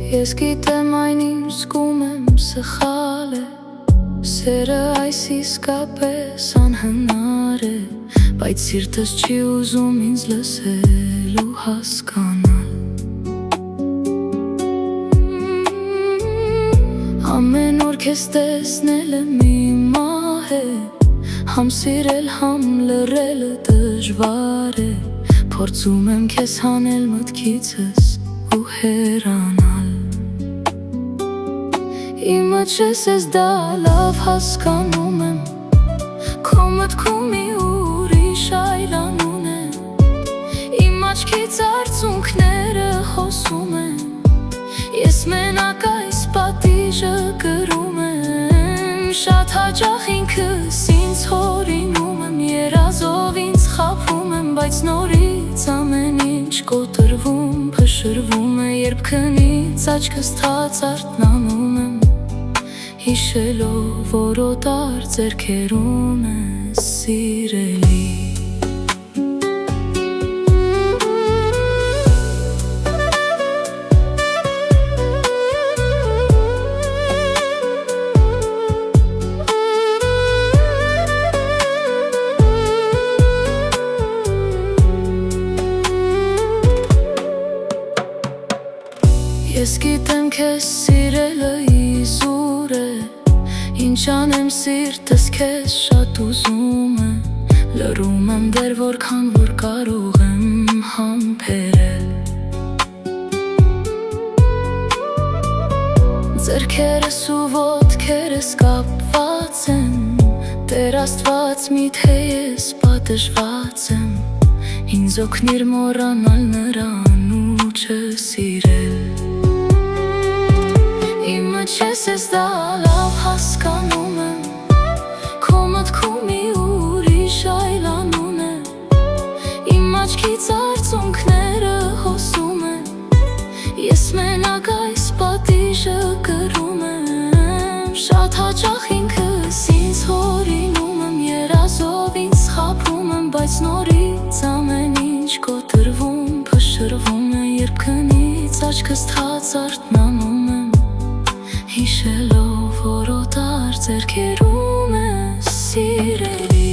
Ես գիտեմ այն ինչ զգում եմ սխալ է, սերը այս իսկապես անհնար է, բայց սիրտս չի ուզում ինձ լսել ու հասկանալ։ Ամեն օր քեզ տեսնելը մի մահ է, համ սիրել, համ լռելը դժվար է, փորձում եմ քեզ հանել մտքիցս ու հեռանալ։ Իմը չես ես դա լավ հասկանում եմ, քո մտքում մի ուրիշ այլ անուն է, իմ աչքից արցունքները հոսում են, ես մենակ այս պատիժը կրում եմ, շատ հաճախ ինքս ինձ հորինում եմ, երազով ինձ խաբում եմ, բայց նորից ամեն ինչ կոտրվում, փշրվում է, երբ քնից աչքս թաց արթնանում եմ, հիշելով, որ օտար ձեռքերում ես սիրելի։ Ես գիտեմ քեզ սիրելը իզուր է, ինչ անեմ սիրտս քեզ շատ ուզում է, լռում եմ դեռ որքան որ կարող եմ համբերել, ձեռքերս ու ոտքերս կապված են, Տեր Աստված մի թե ես պատժված եմ, ինձ օգնիր մոռանալ նրան ու չսիրել։ Իմը չես ես դա լավ հասկանում եմ, քո մտքում մի ուրիշ այլ անուն է, իմ աչքից արցունքները հոսում են, ես մենակ այս պատիժը կրում եմ, շատ հաճախ ինքս ինձ հորինում եմ, երազով ինձ խաբում եմ, բայց նորից ամեն ինչ կոտրվում, փշրվում է, երբ քնից աչքս թաց արթնանում եմ, հիշելով, որ օտար ձեռքերում ես սիրելի։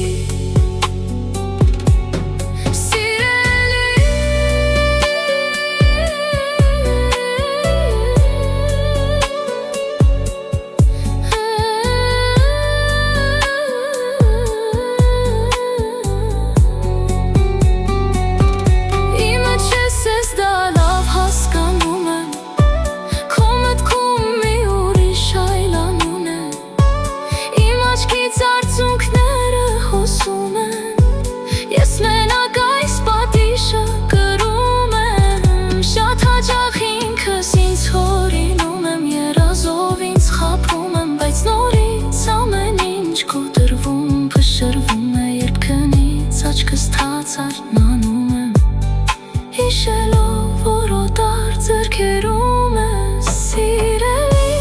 Ես մենակ այս պատիժը կրում եմ, շատ հաճախ ինքս ինձ հորինում եմ, երազով ինձ խաբում եմ, բայց նորից ամեն ինչ կոտրվում, փշրվում է, երբ քնից աչքս թաց արթնանում եմ, հիշելով, որ օտար ձեռքերում ես սիրելի,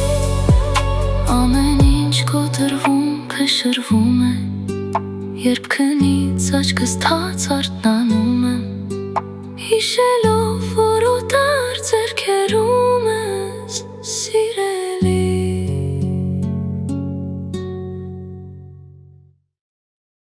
ամեն ինչ կոտրվում, փշրվում է, երբ քնից աչքս թաց արթնանում եմ, հիշելով, որ օտար ձեռքերում